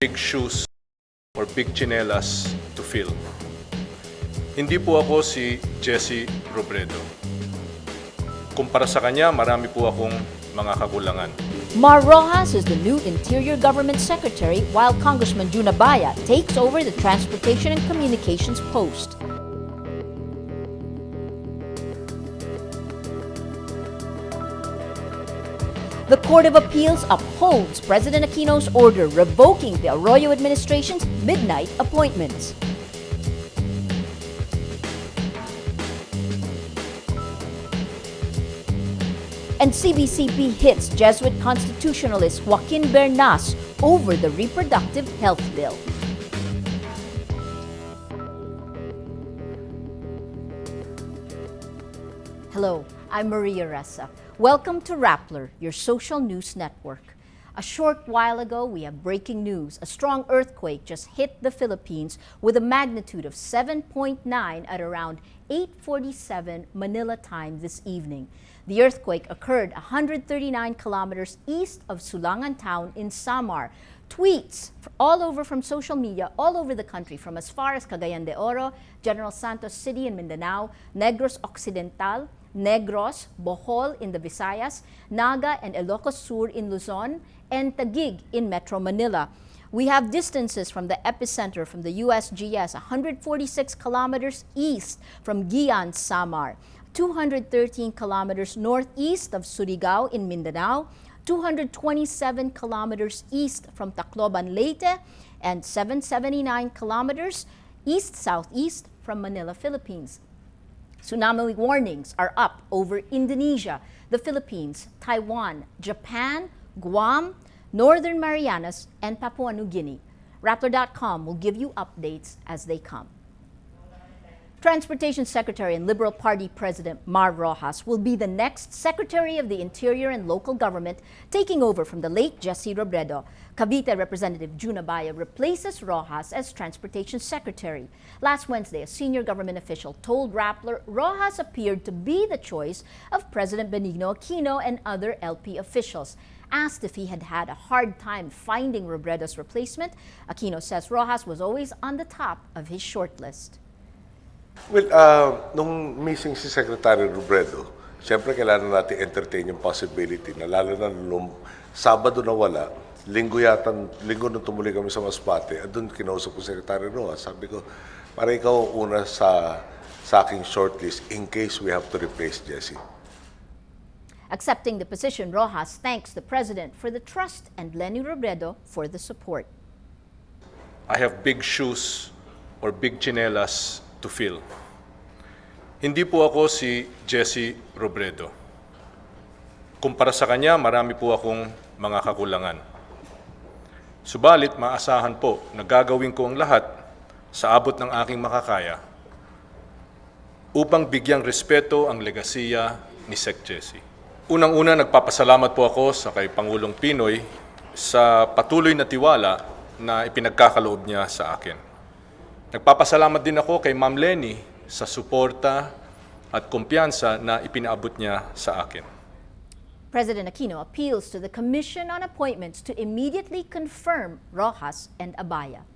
big shoes or big chinelas to fill. Hindi po ako si Jesse Robredo. Kumpara sa kanya, marami po akong mga kakulangan. Mar Rojas is the new Interior Government Secretary while Congressman Jun Abaya takes over the Transportation and Communications post. The Court of Appeals upholds President Aquino's order revoking the Arroyo administration's midnight appointments. And CBCP hits Jesuit constitutionalist Joaquin Bernas over the reproductive health bill. Hello, I'm Maria Ressa. Welcome to Rappler, your social news network. A short while ago, we have breaking news. A strong earthquake just hit the Philippines with a magnitude of 7.9 at around 8:47 Manila time this evening. The earthquake occurred 139 kilometers east of Sulangan town in Samar. Tweets all over from social media, all over the country, from as far as Cagayan de Oro, General Santos City in Mindanao, Negros Occidental, Negros, Bohol in the Visayas, Naga and Ilocos Sur in Luzon, and Taguig in Metro Manila. We have distances from the epicenter from the USGS, 146 kilometers east from Gian, Samar, 213 kilometers northeast of Surigao in Mindanao, 227 kilometers east from Tacloban, Leyte, and 779 kilometers east-southeast from Manila, Philippines. Tsunami warnings are up over Indonesia, the Philippines, Taiwan, Japan, Guam, Northern Marianas, and Papua New Guinea. Rappler.com will give you updates as they come. Transportation Secretary and Liberal Party President Mar Rojas will be the next Secretary of the Interior and Local Government, taking over from the late Jesse Robredo. Cavite Representative Jun Abaya replaces Rojas as Transportation Secretary. Last Wednesday, a senior government official told Rappler Rojas appeared to be the choice of President Benigno Aquino and other LP officials. Asked if he had had a hard time finding Robredo's replacement, Aquino says Rojas was always on the top of his shortlist. Well, nung missing si Secretary Robredo, siyempre kailangan natin entertain yung possibility na lalo na nung Sabado na wala, linggo nung tumuli kami sa Masbate, at doon kinausap ko si Secretary Rojas. Sabi ko, para ikaw una sa aking shortlist in case we have to replace Jesse. Accepting the position, Rojas thanks the President for the trust and Leni Robredo for the support. I have big shoes or big chinelas to fill. Hindi po ako si Jesse Robredo. Kumpara sa kanya, marami po akong mga kakulangan. Subalit, maasahan po na gagawin ko ang lahat sa abot ng aking makakaya upang bigyang respeto ang legasiya ni Sec Jesse. Unang-una, nagpapasalamat po ako sa kay Pangulong Pinoy sa patuloy na tiwala na ipinagkakaloob niya sa akin. Nagpapasalamat din ako kay Ma'am Leni sa suporta at kumpiyansa na ipinaabot niya sa akin. President Aquino appeals to the Commission on Appointments to immediately confirm Rojas and Abaya.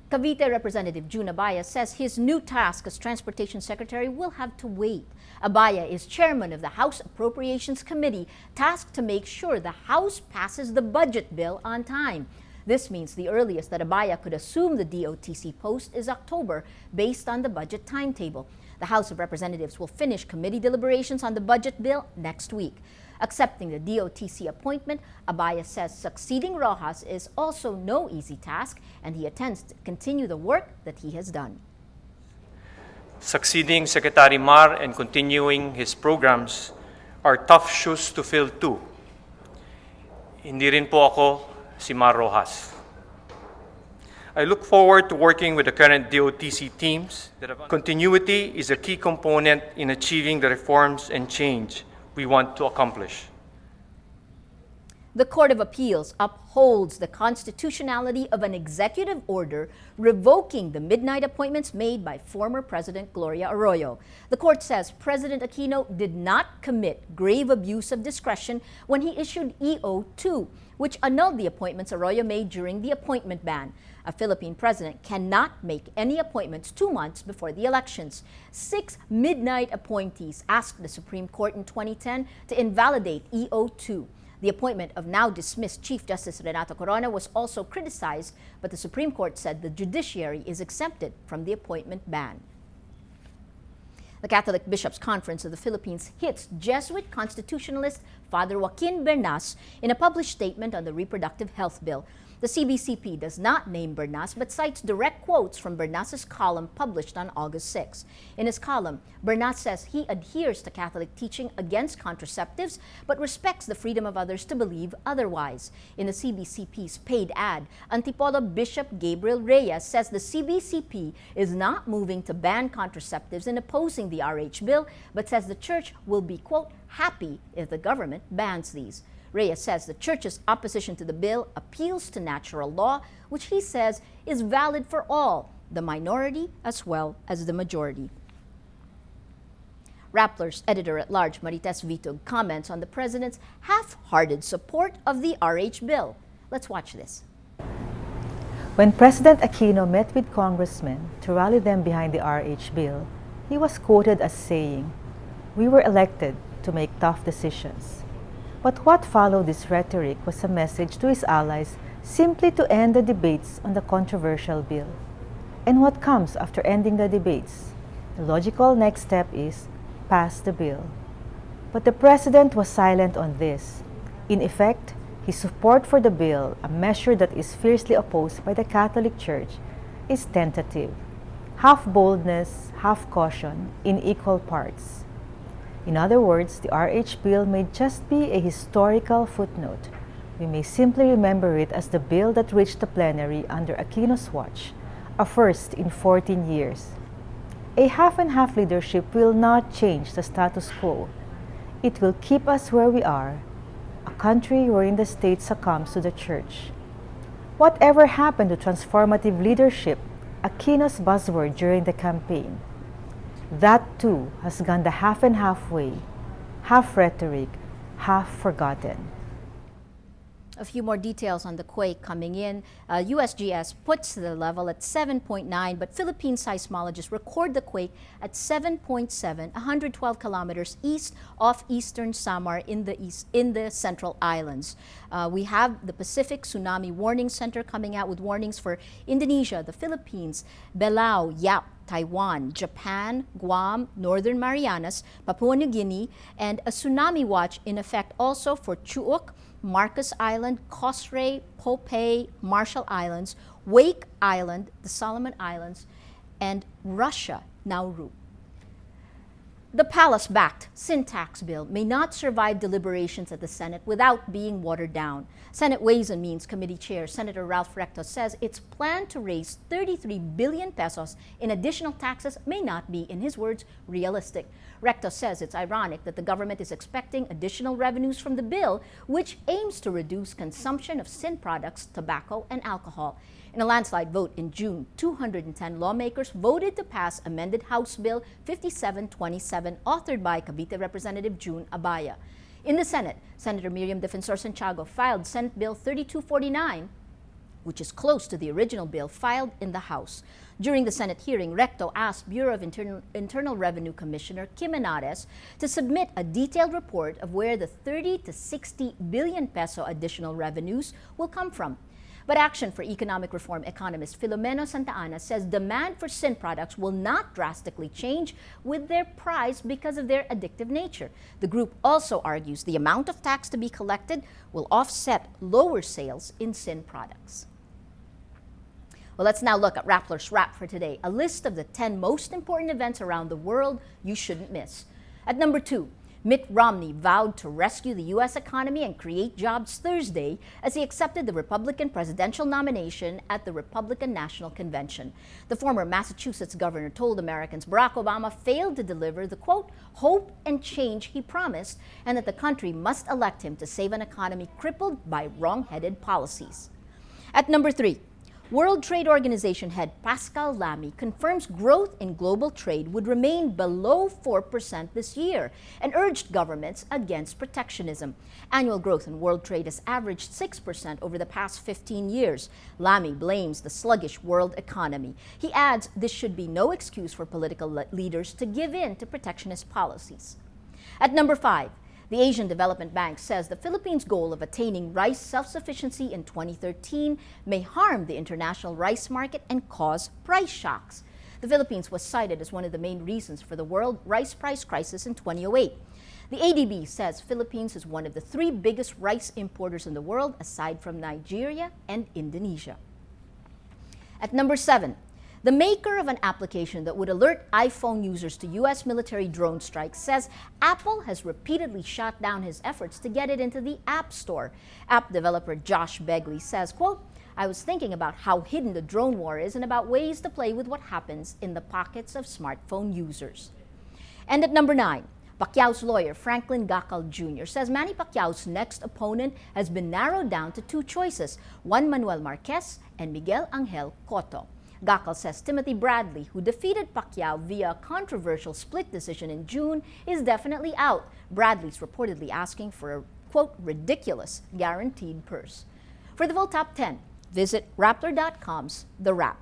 Cavite Representative Jun Abaya says his new task as Transportation Secretary will have to wait. Abaya is chairman of the House Appropriations Committee, tasked to make sure the House passes the budget bill on time. This means the earliest that Abaya could assume the DOTC post is October, based on the budget timetable. The House of Representatives will finish committee deliberations on the budget bill next week. Accepting the DOTC appointment, Abaya says succeeding Rojas is also no easy task, and he intends to continue the work that he has done. Succeeding Secretary Mar and continuing his programs are tough shoes to fill too. Hindi rin po ako si Mar Rojas. I look forward to working with the current DOTC teams. Continuity is a key component in achieving the reforms and change we want to accomplish. The Court of Appeals upholds the constitutionality of an executive order revoking the midnight appointments made by former President Gloria Arroyo. The court says President Aquino did not commit grave abuse of discretion when he issued EO2, which annulled the appointments Arroyo made during the appointment ban. A Philippine president cannot make any appointments 2 months before the elections. 6 midnight appointees asked the Supreme Court in 2010 to invalidate EO2. The appointment of now dismissed Chief Justice Renato Corona was also criticized, but the Supreme Court said the judiciary is exempted from the appointment ban. The Catholic Bishops' Conference of the Philippines hits Jesuit constitutionalist Father Joaquin Bernas in a published statement on the Reproductive Health Bill. The CBCP does not name Bernas but cites direct quotes from Bernas's column published on August 6. In his column, Bernas says he adheres to Catholic teaching against contraceptives but respects the freedom of others to believe otherwise. In the CBCP's paid ad, Antipolo Bishop Gabriel Reyes says the CBCP is not moving to ban contraceptives in opposing the RH bill, but says the church will be, quote, happy if the government bans these. Reyes says the church's opposition to the bill appeals to natural law, which he says is valid for all, the minority as well as the majority. Rappler's editor-at-large Marites Vitug comments on the president's half-hearted support of the RH bill. Let's watch this. When President Aquino met with congressmen to rally them behind the RH bill, he was quoted as saying, "We were elected to make tough decisions." But what followed this rhetoric was a message to his allies simply to end the debates on the controversial bill. And what comes after ending the debates? The logical next step is pass the bill. But the president was silent on this. In effect, his support for the bill, a measure that is fiercely opposed by the Catholic Church, is tentative. Half boldness, half caution, in equal parts. In other words, the RH bill may just be a historical footnote. We may simply remember it as the bill that reached the plenary under Aquino's watch, a first in 14 years. A half-and-half leadership will not change the status quo. It will keep us where we are, a country wherein the state succumbs to the church. Whatever happened to transformative leadership, Aquino's buzzword during the campaign? That too has gone the half-and-half way, half rhetoric, half forgotten. A few more details on the quake coming in. USGS puts the level at 7.9, but Philippine seismologists record the quake at 7.7, 112 kilometers east off eastern Samar in the Central Islands. We have the Pacific Tsunami Warning Center coming out with warnings for Indonesia, the Philippines, Belau, Yap, Taiwan, Japan, Guam, Northern Marianas, Papua New Guinea, and a tsunami watch in effect also for Chuuk, Marcos Island, Kosrae, Pohnpei, Marshall Islands, Wake Island, the Solomon Islands, and Russia, Nauru. The palace-backed sin tax bill may not survive deliberations at the Senate without being watered down. Senate Ways and Means Committee Chair Senator Ralph Recto says its plan to raise 33 billion pesos in additional taxes may not be, in his words, realistic. Recto says it's ironic that the government is expecting additional revenues from the bill, which aims to reduce consumption of sin products, tobacco, and alcohol. In a landslide vote in June, 210 lawmakers voted to pass amended House Bill 5727, authored by Cavite Representative June Abaya. In the Senate, Senator Miriam Defensor Santiago filed Senate Bill 3249, which is close to the original bill filed in the House. During the Senate hearing, Recto asked Bureau of Internal Revenue Commissioner Kim Henares to submit a detailed report of where the 30 to 60 billion peso additional revenues will come from. But Action for Economic Reform economist Filomeno Santa Ana says demand for sin products will not drastically change with their price because of their addictive nature. The group also argues the amount of tax to be collected will offset lower sales in sin products. Well, let's now look at Rappler's Wrap for today, a list of the 10 most important events around the world you shouldn't miss. At number 2, Mitt Romney vowed to rescue the U.S. economy and create jobs Thursday as he accepted the Republican presidential nomination at the Republican National Convention. The former Massachusetts governor told Americans Barack Obama failed to deliver the, quote, hope and change he promised, and that the country must elect him to save an economy crippled by wrong-headed policies. At number 3, World Trade Organization head Pascal Lamy confirms growth in global trade would remain below 4% this year and urged governments against protectionism. Annual growth in world trade has averaged 6% over the past 15 years. Lamy blames the sluggish world economy. He adds this should be no excuse for political leaders to give in to protectionist policies. At number 5, the Asian Development Bank says the Philippines' goal of attaining rice self-sufficiency in 2013 may harm the international rice market and cause price shocks. The Philippines was cited as one of the main reasons for the world rice price crisis in 2008. The ADB says Philippines is one of the 3 biggest rice importers in the world, aside from Nigeria and Indonesia. At number 7, the maker of an application that would alert iPhone users to U.S. military drone strikes says Apple has repeatedly shot down his efforts to get it into the App Store. App developer Josh Begley says, quote, "I was thinking about how hidden the drone war is and about ways to play with what happens in the pockets of smartphone users." And at number 9, Pacquiao's lawyer, Franklin Gacal Jr., says Manny Pacquiao's next opponent has been narrowed down to 2 choices, Juan Manuel Marquez and Miguel Angel Cotto. Gacal says Timothy Bradley, who defeated Pacquiao via a controversial split decision in June, is definitely out. Bradley's reportedly asking for a, quote, ridiculous guaranteed purse. For the full top 10, visit Rappler.com's The Wrap.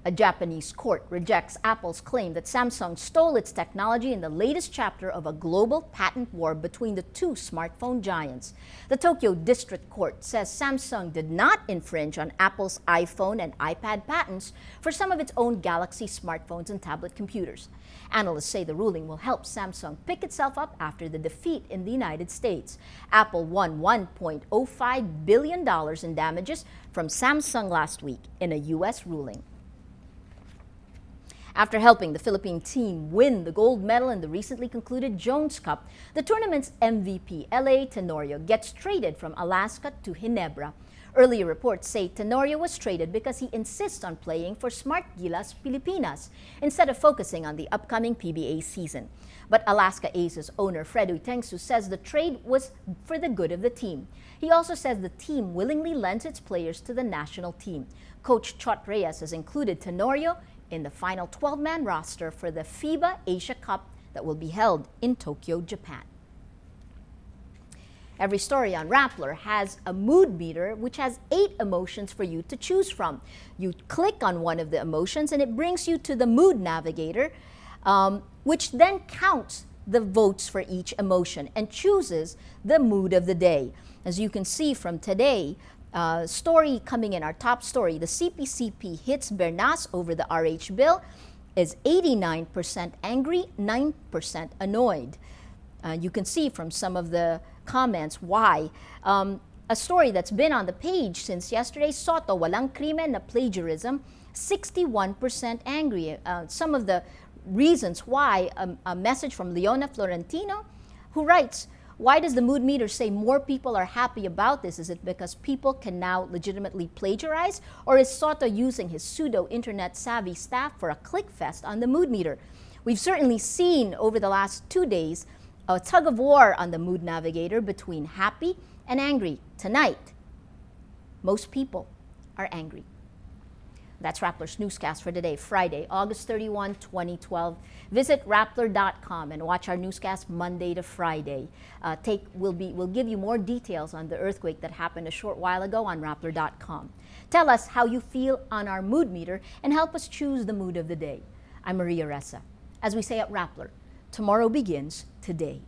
A Japanese court rejects Apple's claim that Samsung stole its technology in the latest chapter of a global patent war between the 2 smartphone giants. The Tokyo District Court says Samsung did not infringe on Apple's iPhone and iPad patents for some of its own Galaxy smartphones and tablet computers. Analysts say the ruling will help Samsung pick itself up after the defeat in the United States. Apple won $1.05 billion in damages from Samsung last week in a U.S. ruling. After helping the Philippine team win the gold medal in the recently concluded Jones Cup, the tournament's MVP, L.A. Tenorio, gets traded from Alaska to Ginebra. Earlier reports say Tenorio was traded because he insists on playing for Smart Gilas Pilipinas instead of focusing on the upcoming PBA season. But Alaska Aces owner Fred Uytengsu says the trade was for the good of the team. He also says the team willingly lends its players to the national team. Coach Chot Reyes has included Tenorio in the final 12-man roster for the FIBA Asia Cup that will be held in Tokyo, Japan. Every story on Rappler has a mood meter which has 8 emotions for you to choose from. You click on one of the emotions and it brings you to the mood navigator, which then counts the votes for each emotion and chooses the mood of the day. As you can see from today, story coming in, our top story, the CPCP hits Bernas over the RH bill, is 89% angry, 9% annoyed. You can see from some of the comments why. A story that's been on the page since yesterday, Soto, walang krimen na plagiarism, 61% angry. Some of the reasons why, a message from Leona Florentino, who writes, why does the mood meter say more people are happy about this? Is it because people can now legitimately plagiarize? Or is Soto using his pseudo-internet savvy staff for a click fest on the mood meter? We've certainly seen over the last 2 days a tug of war on the mood navigator between happy and angry. Tonight, most people are angry. That's Rappler's Newscast for today, Friday, August 31, 2012. Visit Rappler.com and watch our newscast Monday to Friday. We'll give you more details on the earthquake that happened a short while ago on Rappler.com. Tell us how you feel on our mood meter and help us choose the mood of the day. I'm Maria Ressa. As we say at Rappler, tomorrow begins today.